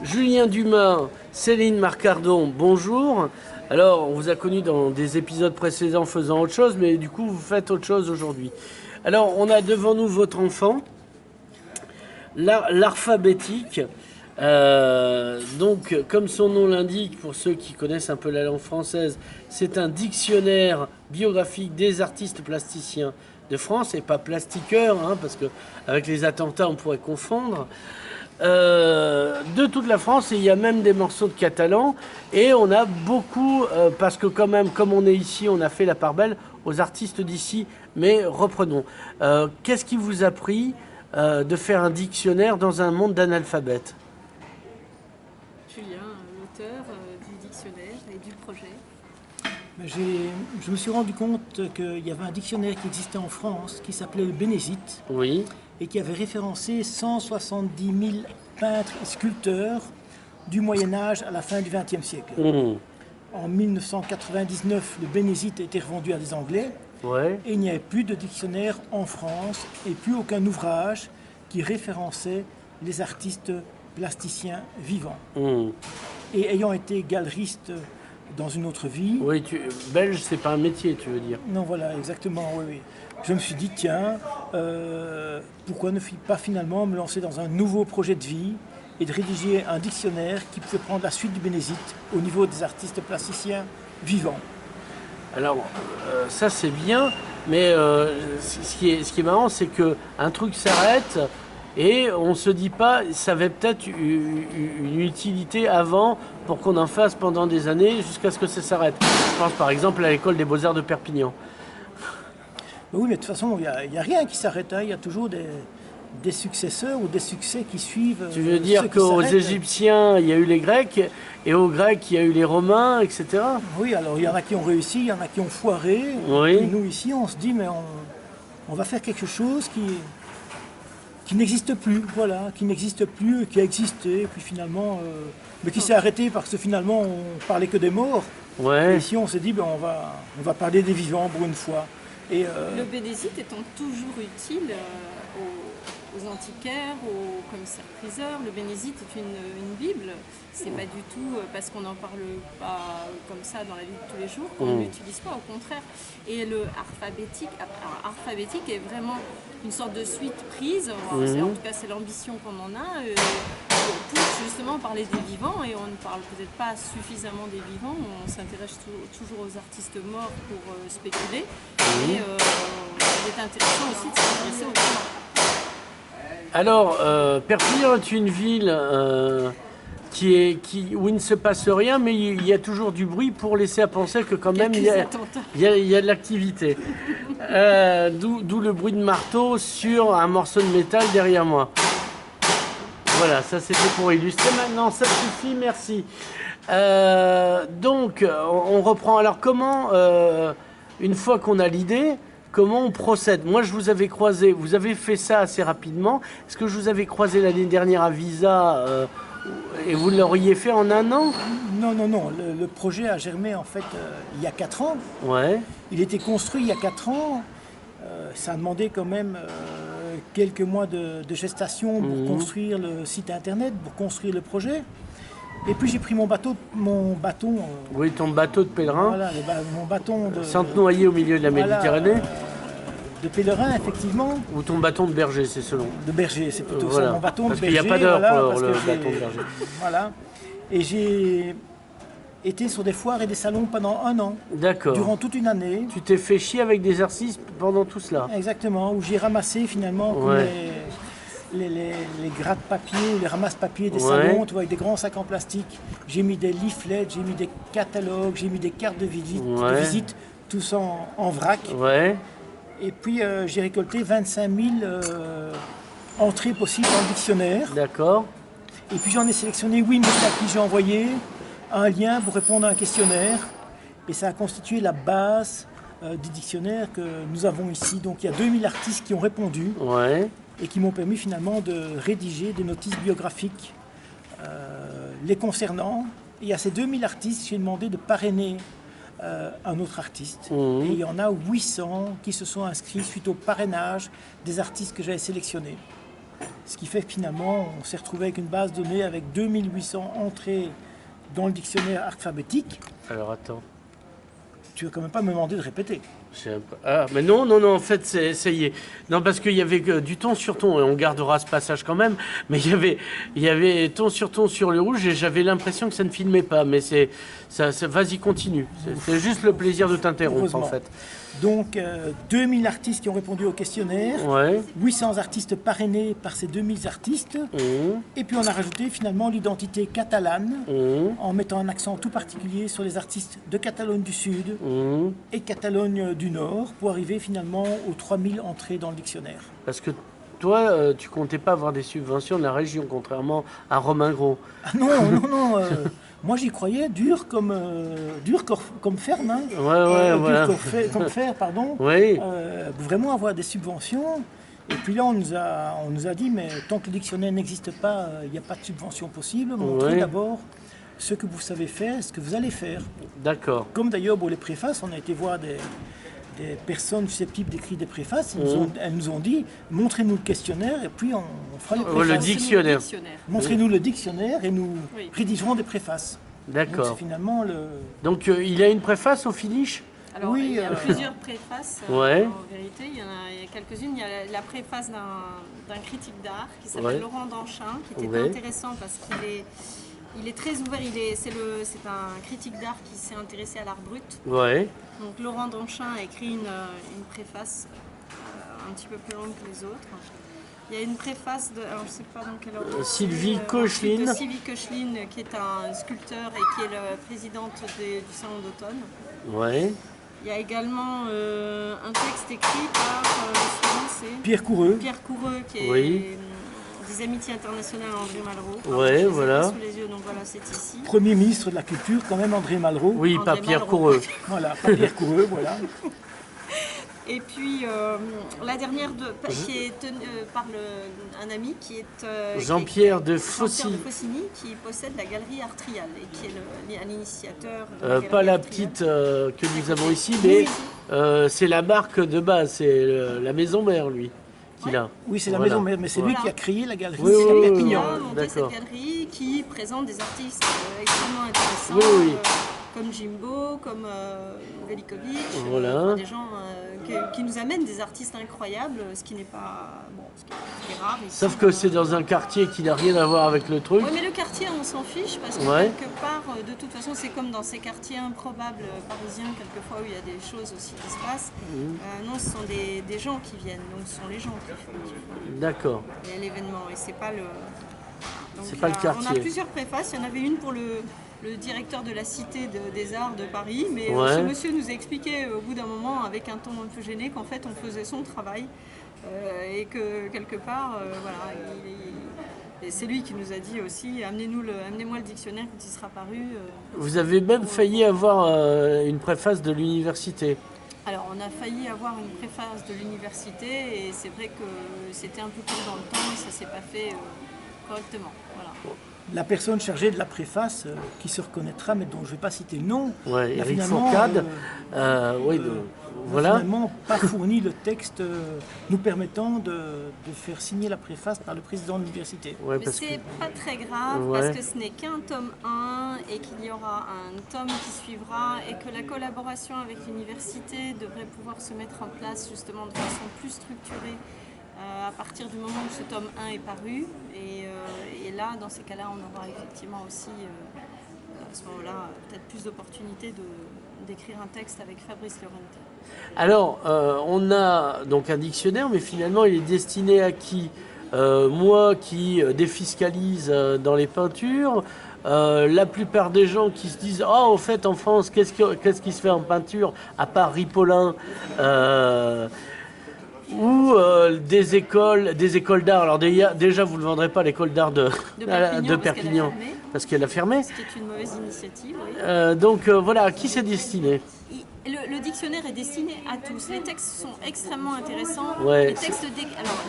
Julien Dumas, Céline Marcardon, bonjour. Alors, on vous a connu dans des épisodes précédents faisant autre chose, mais du coup, vous faites autre chose aujourd'hui. Alors, on a devant nous votre enfant, l'alphabétique. Donc, comme son nom l'indique, pour ceux qui connaissent un peu la langue française, c'est un dictionnaire biographique des artistes plasticiens de France, et pas plastiqueurs, hein, parce qu'avec les attentats, on pourrait confondre. De toute la France, et il y a même des morceaux de catalan, et on a beaucoup, parce que quand même, comme on est ici, on a fait la part belle aux artistes d'ici, mais reprenons. Qu'est-ce qui vous a pris de faire un dictionnaire dans un monde d'analphabètes? Julien, l'auteur du dictionnaire et du projet. Je me suis rendu compte qu'il y avait un dictionnaire qui existait en France qui s'appelait le Bénézite Oui. et qui avait référencé 170 000 peintres et sculpteurs du Moyen-Âge à la fin du XXe siècle. En 1999, le Bénézite a été revendu à des Anglais Ouais. et il n'y avait plus de dictionnaire en France et plus aucun ouvrage qui référençait les artistes plasticiens vivants. Et ayant été galeriste dans une autre vie... Oui, belge, c'est pas un métier, tu veux dire? Non, voilà, exactement, oui, oui. Je me suis dit, tiens, pourquoi ne pas finalement me lancer dans un nouveau projet de vie et de rédiger un dictionnaire qui pouvait prendre la suite du Bénézite au niveau des artistes plasticiens vivants. Alors, ça c'est bien, mais ce qui est marrant, c'est qu'un truc s'arrête et on ne se dit pas, ça avait peut-être une utilité avant pour qu'on en fasse pendant des années jusqu'à ce que ça s'arrête. Je pense par exemple à l'école des Beaux-Arts de Perpignan. Oui, mais de toute façon, il n'y a rien qui s'arrête. Hein. Il y a toujours des successeurs ou des succès qui suivent. Tu veux dire qu'aux Égyptiens, il y a eu les Grecs, et aux Grecs, il y a eu les Romains, etc. Oui, alors il y en a qui ont réussi, il y en a qui ont foiré. Oui. Et nous, ici, on se dit, mais on va faire quelque chose qui n'existe plus, voilà, qui n'existe plus, qui a existé, et puis finalement, mais qui s'est arrêté parce que finalement, on parlait que des morts. Ouais. Et ici, on s'est dit, ben, on va parler des vivants pour une fois. Et Le Bénézite étant toujours utile aux antiquaires, aux commissaires-priseurs. Le Bénézite est une Bible. C'est pas du tout parce qu'on n'en parle pas comme ça dans la vie de tous les jours qu'on ne l'utilise pas, au contraire. Et le alphabétique est vraiment une sorte de suite prise. En tout cas, c'est l'ambition qu'on en a. Pour justement parler des vivants, et on ne parle peut-être pas suffisamment des vivants, on s'intéresse toujours aux artistes morts pour spéculer, et il est intéressant aussi de s'intéresser aux vivants. Alors, Perpignan est une ville où il ne se passe rien, mais il y a toujours du bruit pour laisser à penser que quand même il y a de l'activité. D'où le bruit de marteau sur un morceau de métal derrière moi. Voilà, ça c'était pour illustrer. Maintenant, ça suffit, merci. Donc, on reprend. Alors, comment, une fois qu'on a l'idée, comment on procède? Moi, je vous avais croisé, vous avez fait ça assez rapidement. Est-ce que je vous avais croisé l'année dernière à Visa et vous l'auriez fait en un an? non, non, non. Le projet a germé en fait il y a 4 ans. Ouais. Il a été construit il y a 4 ans. Ça a demandé quand même quelques mois de gestation pour construire le site internet, pour construire le projet. Et puis j'ai pris mon bâton. Oui, ton bateau de pèlerin. Voilà, mon bâton de. Sans te noyer au milieu de la Méditerranée. De pèlerin, effectivement. Ou ton bâton de berger, c'est selon. De berger, c'est plutôt Voilà. ça. Mon bâton Parce de qu'il berger. n'y a pas d'heure voilà, pour le bâton de berger. Voilà. Et j'ai été sur des foires et des salons pendant un an. D'accord. Durant toute une année. Tu t'es fait chier avec des exercices pendant tout cela. Exactement, où j'ai ramassé finalement comme les gratte-papier ou les ramasse-papier des salons, tu vois, avec des grands sacs en plastique. J'ai mis des leaflets, j'ai mis des catalogues, j'ai mis des cartes de visite, tout ça en vrac. Ouais. Et puis j'ai récolté 25 000 entrées possibles dans le dictionnaire. D'accord. Et puis j'en ai sélectionné 8 000 à qui j'ai envoyé un lien pour répondre à un questionnaire. Et ça a constitué la base du dictionnaire que nous avons ici. Donc il y a 2000 artistes qui ont répondu et qui m'ont permis finalement de rédiger des notices biographiques les concernant. Et à ces 2000 artistes, j'ai demandé de parrainer un autre artiste. Et il y en a 800 qui se sont inscrits suite au parrainage des artistes que j'avais sélectionnés. Ce qui fait que finalement, on s'est retrouvé avec une base de données avec 2800 entrées dans le dictionnaire alphabétique. Alors attends. Tu vas quand même pas me demander de répéter. Ah, mais non, en fait, ça y est. Non, parce qu'il y avait du ton sur ton, et on gardera ce passage quand même, mais il y avait ton sur le rouge, et j'avais l'impression que ça ne filmait pas, mais vas-y, continue. C'est juste le plaisir de t'interrompre, en Heureusement. fait. Donc, 2000 artistes qui ont répondu au questionnaire, Ouais. 800 artistes parrainés par ces 2000 artistes, et puis on a rajouté finalement l'identité catalane, en mettant un accent tout particulier sur les artistes de Catalogne du Sud et Catalogne du Nord, pour arriver finalement aux 3000 entrées dans le dictionnaire. Parce que toi, tu comptais pas avoir des subventions de la région, contrairement à Romain Gros. Ah non, moi j'y croyais dur comme ferme, hein. Ouais, voilà. Dur comme fer, pardon. Oui. Vraiment avoir des subventions. Et puis là, on nous a dit, mais tant que le dictionnaire n'existe pas, il n'y a pas de subvention possible. Montrez Ouais. d'abord ce que vous savez faire, ce que vous allez faire. D'accord. Comme d'ailleurs pour les préfaces, on a été voir des personnes susceptibles d'écrire des préfaces. Elles nous ont dit, montrez-nous le questionnaire et puis on fera les préfaces. Le dictionnaire. Montrez-nous le dictionnaire et nous Oui. rédigerons des préfaces. Donc D'accord. c'est finalement le... Donc, il a une préface au finish? Alors, Oui, il y a plusieurs préfaces, Ouais. en vérité. Il y en a quelques-unes. Il y a la préface d'un critique d'art qui s'appelle Ouais. Laurent Danchin, qui était Ouais. intéressant parce qu'il est très ouvert. C'est un critique d'art qui s'est intéressé à l'art brut. Ouais. Donc Laurent Danchin a écrit une préface un petit peu plus longue que les autres. Il y a une préface de, alors je sais pas dans quel ordre. Sylvie c'est, Koechlin. de Sylvie Koechlin, qui est un sculpteur et qui est la présidente du Salon d'automne. Ouais. Il y a également un texte écrit par le suivant, c'est Pierre Coureux. Pierre Coureux, qui est Oui. des Amitiés internationales André Malraux. Ouais, Je les ai voilà. pas sous les yeux, donc voilà, c'est ici. Premier ministre de la Culture, quand même, André Malraux. Oui, André pas Pierre Malraux. Coureux. Voilà, pas Pierre Coureux, voilà. Et puis la dernière qui est tenue par un ami qui est Jean-Pierre de Jean-Pierre Faucigny. de Faucigny, qui possède la galerie Artrial et qui est l'initiateur de Pas galerie la Artrial. petite que nous avons ici, mais c'est la marque de base, c'est la maison mère, lui, qu'il a. Oui, c'est la Voilà. maison mère, mais c'est lui Voilà. qui a créé la galerie Oui, à oui, oui, Perpignan. Il a monté d'accord. cette galerie qui présente des artistes extrêmement intéressants, Oui, oui. comme Jimbo, comme Velikovic, Voilà. enfin, des gens qui nous amènent des artistes incroyables, ce qui n'est pas ce qui est rare ici. Sauf que c'est dans un quartier qui n'a rien à voir avec le truc. Oui, mais le quartier, on s'en fiche parce que Ouais. quelque part, de toute façon, c'est comme dans ces quartiers improbables parisiens, quelquefois où il y a des choses aussi qui se passent. Non, ce sont des gens qui viennent, donc ce sont les gens qui font D'accord. l'événement et c'est pas le. Donc, C'est pas le On a quartier. plusieurs préfaces. Il y en avait une pour le directeur de la Cité des Arts de Paris, mais Ouais. ce monsieur nous a expliqué au bout d'un moment, avec un ton un peu gêné, qu'en fait on faisait son travail et que quelque part, voilà, et c'est lui qui nous a dit aussi, amenez-moi le dictionnaire quand il sera paru. Vous avez même failli avoir une préface de l'université. Alors on a failli avoir une préface de l'université et c'est vrai que c'était un peu court dans le temps et ça s'est pas fait correctement. Voilà. La personne chargée de la préface, qui se reconnaîtra, mais dont je ne vais pas citer le nom, Ouais, n'a Eric finalement, Fourcade. Oui, n'a voilà. finalement pas fourni le texte nous permettant de faire signer la préface par le président de l'université. Ouais, Mais parce que... c'est pas très grave Ouais. parce que ce n'est qu'un tome 1 et qu'il y aura un tome qui suivra et que la collaboration avec l'université devrait pouvoir se mettre en place justement de façon plus structurée à partir du moment où ce tome 1 est paru. Et là, dans ces cas-là, on aura effectivement aussi à ce moment-là peut-être plus d'opportunités d'écrire un texte avec Fabrice Lorente. Alors, on a donc un dictionnaire, mais finalement, il est destiné à qui? Moi qui défiscalise dans les peintures, la plupart des gens qui se disent « Oh, au fait, en France, qu'est-ce qui se fait en peinture, à part Ripollin ou des écoles d'art. Alors déjà, vous ne le vendrez pas l'école d'art de Perpignan parce qu'elle a fermé. Ce qui est une mauvaise initiative, oui. Donc voilà, à qui c'est destiné? Le dictionnaire est destiné à tous. Les textes sont extrêmement intéressants. Ouais, les textes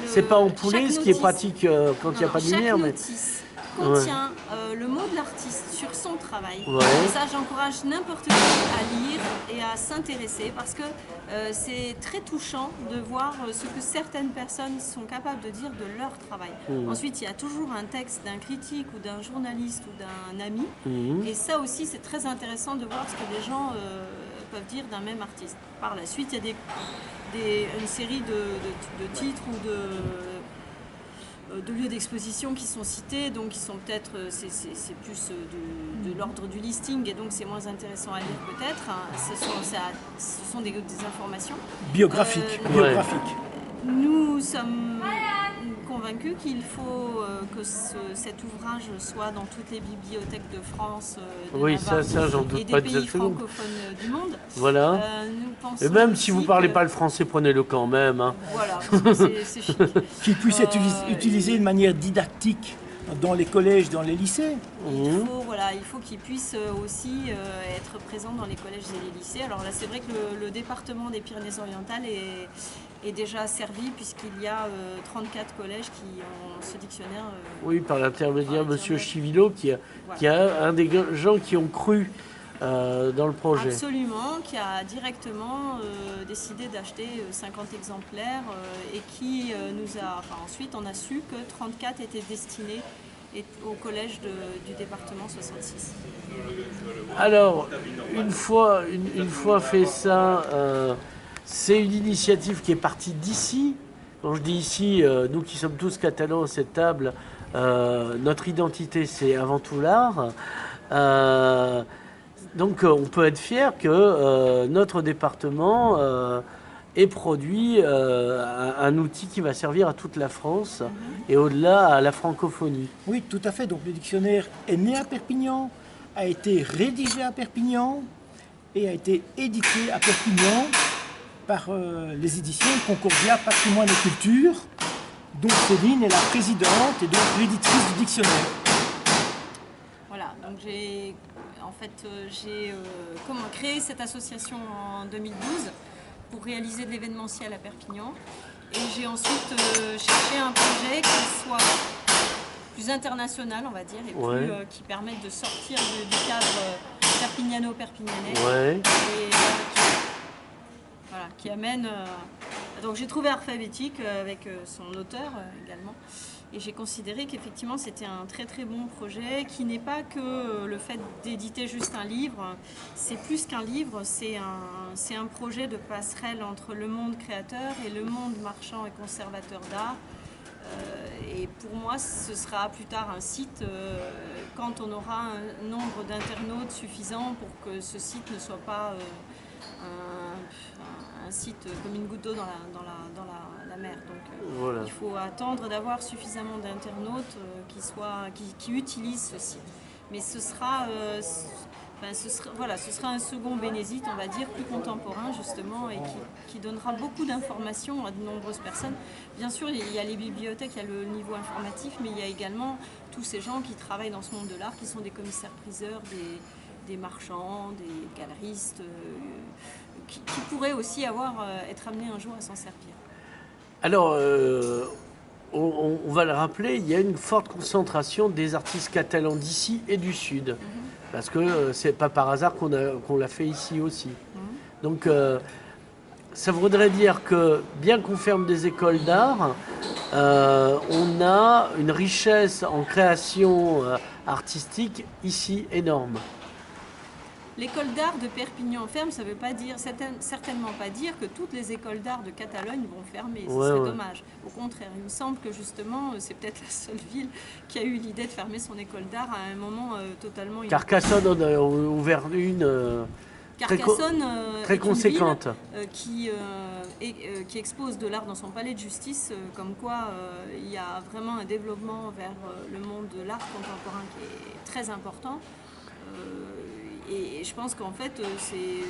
c'est pas en poulet, ce qui est pratique quand il n'y a pas de lumière. Chaque Mais... notice contient le mot de l'artiste sur son travail. Ouais. Et ça, j'encourage n'importe qui à lire et à s'intéresser parce que c'est très touchant de voir ce que certaines personnes sont capables de dire de leur travail. Ensuite, il y a toujours un texte d'un critique ou d'un journaliste ou d'un ami. Et ça aussi, c'est très intéressant de voir ce que les gens peuvent dire d'un même artiste. Par la suite, il y a une série de titres ou de lieux d'exposition qui sont cités, donc qui sont peut-être, c'est plus de l'ordre du listing et donc c'est moins intéressant à lire peut-être. Ce sont des informations. Biographique. Nous sommes convaincus qu'il faut que cet ouvrage soit dans toutes les bibliothèques de France, de Oui, Navarre, ça j'en et doute des pas pays une seconde. francophones du monde. Voilà. Nous pensons Et même si aussi vous ne parlez que- pas le français, prenez-le quand même. Hein. Voilà, parce que c'est chic. Qu'il puisse être utilisé de manière didactique dans les collèges, dans les lycées. Il faut qu'ils puissent aussi être présents dans les collèges et les lycées. Alors là, c'est vrai que le département des Pyrénées-Orientales est déjà servi puisqu'il y a 34 collèges qui ont ce dictionnaire. Oui, par l'intermédiaire de M. Chivilo, qui est un des gens qui ont cru dans le projet. Absolument, qui a directement décidé d'acheter 50 exemplaires et qui nous a... Enfin, ensuite, on a su que 34 étaient destinés au collège du département 66. Alors, une fois fait ça, c'est une initiative qui est partie d'ici. Quand je dis ici, nous qui sommes tous catalans à cette table, notre identité c'est avant tout l'art. Donc on peut être fier que notre département ait produit un outil qui va servir à toute la France et au-delà à la francophonie. Oui, tout à fait. Donc le dictionnaire est né à Perpignan, a été rédigé à Perpignan et a été édité à Perpignan par les éditions Concordia Patrimoine et Culture, dont Céline est la présidente et donc l'éditrice du dictionnaire. Voilà, donc j'ai créé cette association en 2012 pour réaliser de l'événementiel à Perpignan. Et j'ai ensuite cherché un projet qui soit plus international, on va dire, et qui permette de sortir du cadre perpignano-perpignanais. Ouais. Et qui amène... donc j'ai trouvé Alphabétique avec son auteur également. Et j'ai considéré qu'effectivement c'était un très très bon projet qui n'est pas que le fait d'éditer juste un livre, c'est plus qu'un livre, c'est un projet de passerelle entre le monde créateur et le monde marchand et conservateur d'art. Et pour moi ce sera plus tard un site quand on aura un nombre d'internautes suffisant pour que ce site ne soit pas un site comme une goutte d'eau dans la mer. Donc il faut attendre d'avoir suffisamment d'internautes qui utilisent ce site. Mais ce sera un second Bénézite, on va dire, plus contemporain justement, et qui donnera beaucoup d'informations à de nombreuses personnes. Bien sûr, il y a les bibliothèques, il y a le niveau informatif, mais il y a également tous ces gens qui travaillent dans ce monde de l'art, qui sont des commissaires-priseurs, des marchands, des galeristes, qui pourraient aussi être amenés un jour à s'en servir. Alors, on va le rappeler, il y a une forte concentration des artistes catalans d'ici et du Sud. Parce que c'est pas par hasard qu'on l'a fait ici aussi. Donc, ça voudrait dire que, bien qu'on ferme des écoles d'art, on a une richesse en création artistique ici énorme. L'école d'art de Perpignan ferme, ça ne veut certainement pas dire que toutes les écoles d'art de Catalogne vont fermer. Ce serait dommage. Au contraire, il me semble que justement, c'est peut-être la seule ville qui a eu l'idée de fermer son école d'art à un moment totalement inopportun. Carcassonne en a ouvert une Carcassonne très conséquente. Qui expose de l'art dans son palais de justice, comme quoi il y a vraiment un développement vers le monde de l'art contemporain qui est très important. Et je pense qu'en fait, c'est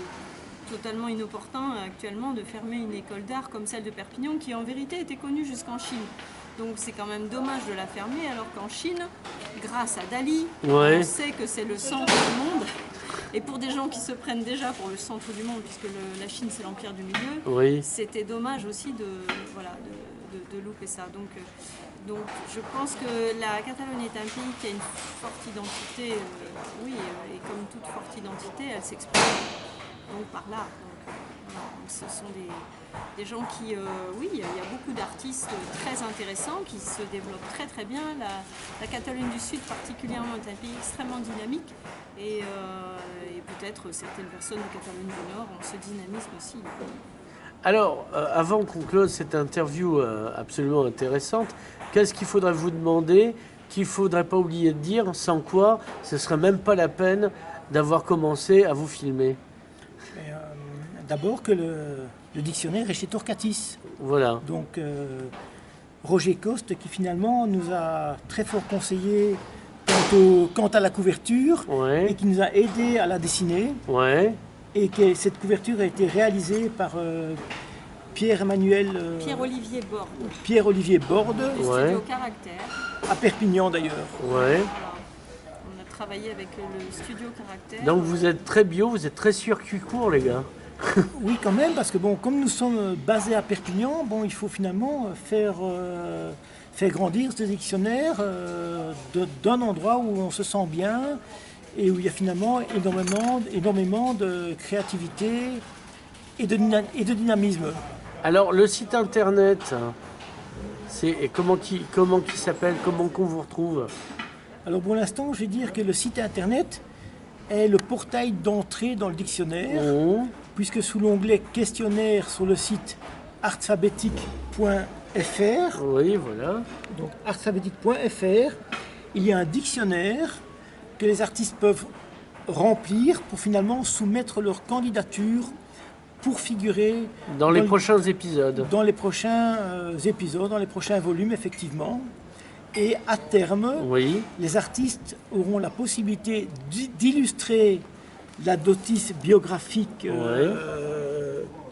totalement inopportun actuellement de fermer une école d'art comme celle de Perpignan, qui en vérité était connue jusqu'en Chine. Donc c'est quand même dommage de la fermer, alors qu'en Chine, grâce à Dali, on sait que c'est le centre du monde. Et pour des gens qui se prennent déjà pour le centre du monde, puisque la Chine c'est l'empire du milieu, c'était dommage aussi de louper ça. Donc Donc je pense que la Catalogne est un pays qui a une forte identité, oui, et comme toute forte identité, elle s'exprime donc par là. Voilà. Donc, ce sont des gens qui, oui, il y a beaucoup d'artistes très intéressants qui se développent très très bien. La Catalogne du Sud particulièrement est un pays extrêmement dynamique et peut-être certaines personnes de Catalogne du Nord ont ce dynamisme aussi. Alors, avant qu'on close cette interview absolument intéressante, qu'est-ce qu'il faudrait vous demander, qu'il ne faudrait pas oublier de dire, sans quoi ce ne serait même pas la peine d'avoir commencé à vous filmer? D'abord que le dictionnaire est chez Torcatis. Voilà. Donc Roger Coste qui finalement nous a très fort conseillé quant à la couverture Ouais. et qui nous a aidé à la dessiner. Ouais. Et que cette couverture a été réalisée par Pierre-Emmanuel... Pierre-Olivier Borde. Du studio Caractère. À Perpignan d'ailleurs. Ouais. On a travaillé avec le studio Caractère. Donc vous êtes très bio, vous êtes très circuit court, les gars. Oui, quand même, parce que bon, comme nous sommes basés à Perpignan, bon, il faut finalement faire grandir ce dictionnaire d'un endroit où on se sent bien et où il y a finalement énormément de créativité et de dynamisme. Alors le site internet, c'est comment qui s'appelle, comment qu'on vous retrouve? Alors pour l'instant, je vais dire que le site internet est le portail d'entrée dans le dictionnaire, puisque sous l'onglet questionnaire sur le site artphabétique.fr, oui, voilà. Donc artphabétique.fr, il y a un dictionnaire que les artistes peuvent remplir pour finalement soumettre leur candidature pour figurer dans les prochains épisodes. Dans les prochains épisodes, dans les prochains volumes, effectivement. Et à terme, oui, les artistes auront la possibilité d'illustrer la notice biographique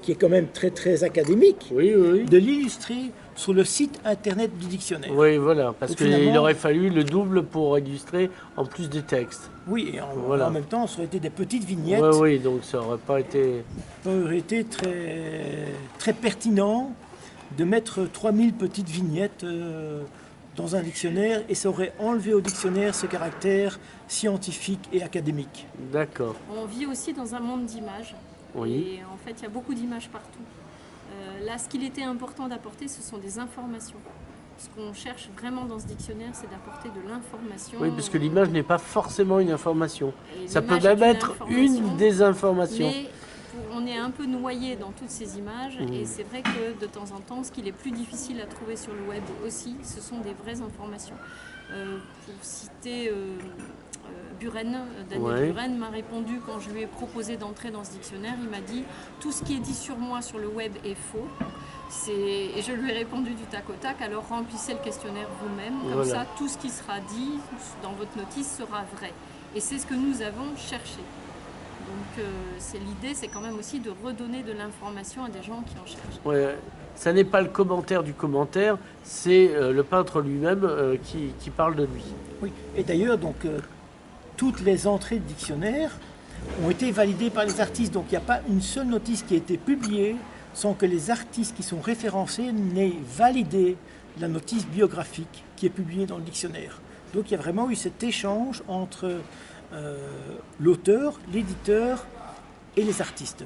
qui est quand même très très académique, de l'illustrer sur le site internet du dictionnaire. Oui, voilà, parce qu'il aurait fallu le double pour illustrer en plus des textes. Oui, et en même temps, ça aurait été des petites vignettes. Oui, donc ça n'aurait pas été... Ça aurait été très, très pertinent de mettre 3000 petites vignettes dans un dictionnaire et ça aurait enlevé au dictionnaire ce caractère scientifique et académique. D'accord. On vit aussi dans un monde d'images. Oui. Et en fait, il y a beaucoup d'images partout. Là, ce qu'il était important d'apporter, ce sont des informations. Ce qu'on cherche vraiment dans ce dictionnaire, c'est d'apporter de l'information. Oui, parce que l'image n'est pas forcément une information. Ça peut même être une désinformation. Mais on est un peu noyé dans toutes ces images et c'est vrai que de temps en temps, ce qu'il est plus difficile à trouver sur le web aussi, ce sont des vraies informations. Pour citer Buren, Daniel Buren m'a répondu quand je lui ai proposé d'entrer dans ce dictionnaire, il m'a dit « Tout ce qui est dit sur moi sur le web est faux ». Et je lui ai répondu du tac au tac, alors remplissez le questionnaire vous-même, comme ça tout ce qui sera dit dans votre notice sera vrai. Et c'est ce que nous avons cherché. Donc l'idée, c'est quand même aussi de redonner de l'information à des gens qui en cherchent. Ouais, ça n'est pas le commentaire du commentaire, c'est le peintre lui-même qui parle de lui. Oui, et d'ailleurs, donc, toutes les entrées de dictionnaire ont été validées par les artistes. Donc il n'y a pas une seule notice qui a été publiée sans que les artistes qui sont référencés n'aient validé la notice biographique qui est publiée dans le dictionnaire. Donc il y a vraiment eu cet échange entre l'auteur, l'éditeur et les artistes.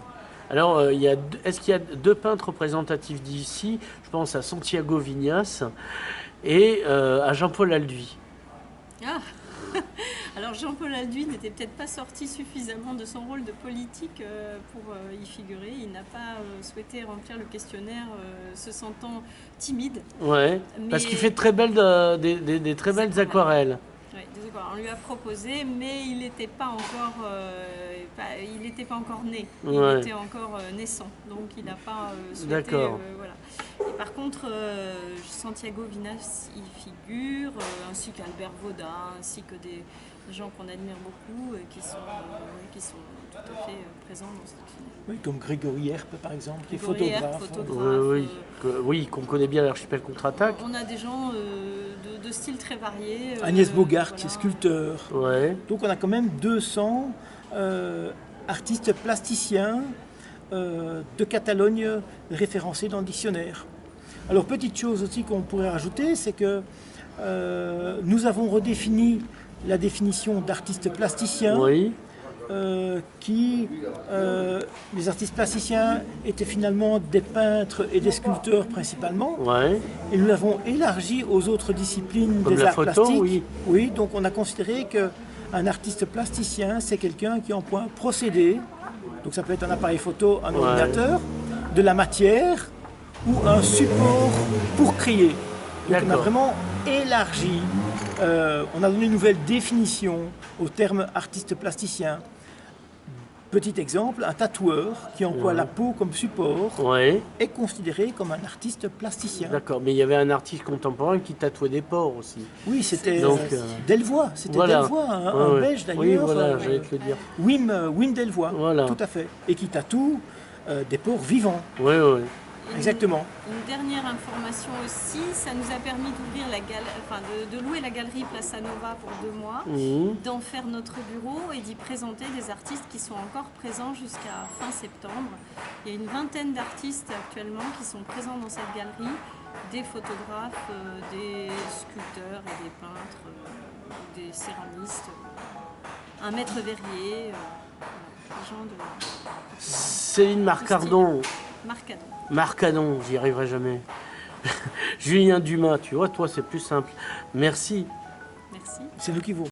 Alors, est-ce qu'il y a deux peintres représentatifs d'ici? Je pense à Santiago Vignas et à Jean-Paul Alduy. Ah. Alors Jean-Paul Alduy n'était peut-être pas sorti suffisamment de son rôle de politique pour y figurer. Il n'a pas souhaité remplir le questionnaire se sentant timide. Ouais, parce qu'il fait des très belles aquarelles. Oui, on lui a proposé, mais il n'était pas encore né. Il était encore naissant, donc il n'a pas souhaité. D'accord. Voilà. Et par contre, Santiago Vignas y figure, ainsi qu'Albert Vaudin, ainsi que des gens qu'on admire beaucoup, qui sont tout à fait présents dans ce dictionnaire. Oui, comme Grégory Herpe, par exemple, qui est photographe. Oui, qu'on connaît bien l'Archipel Contre-Attaque. On a des gens de styles très variés. Agnès Bogart, qui est sculpteur. Ouais. Donc on a quand même 200 artistes plasticiens de Catalogne référencés dans le dictionnaire. Alors, petite chose aussi qu'on pourrait rajouter, c'est que nous avons redéfini la définition d'artiste plasticien, Oui, les artistes plasticiens étaient finalement des peintres et des sculpteurs principalement, ouais. et nous l'avons élargi aux autres disciplines Comme des la arts photo, plastiques. oui. Oui, donc on a considéré qu'un artiste plasticien, c'est quelqu'un qui emploie un procédé, donc ça peut être un appareil photo, un ordinateur, de la matière ou un support pour créer. Donc on a D'accord. vraiment élargi, on a donné une nouvelle définition au terme artiste plasticien. Petit exemple, un tatoueur qui emploie la peau comme support Ouais, est considéré comme un artiste plasticien. d'accord. Mais il y avait un artiste contemporain qui tatouait des porcs aussi. Oui, c'était Donc, Delvoye, c'était voilà. Delvoye, un Ouais, ouais. Belge d'ailleurs. Oui, voilà, j'allais te le dire. Wim Delvoye, Voilà. tout à fait. Et qui tatoue des porcs vivants, Oui, oui. exactement. Une dernière information aussi, ça nous a permis d'ouvrir de louer la galerie Plaza Nova pour 2 mois, d'en faire notre bureau et d'y présenter des artistes qui sont encore présents jusqu'à fin septembre. Il y a une vingtaine d'artistes actuellement qui sont présents dans cette galerie, des photographes, des sculpteurs et des peintres, des céramistes, un maître verrier, des gens de Céline Marcardon. Marcadon. Marcadon, j'y arriverai jamais. Julien Dumas, tu vois, toi c'est plus simple. Merci. Merci. C'est nous qui vous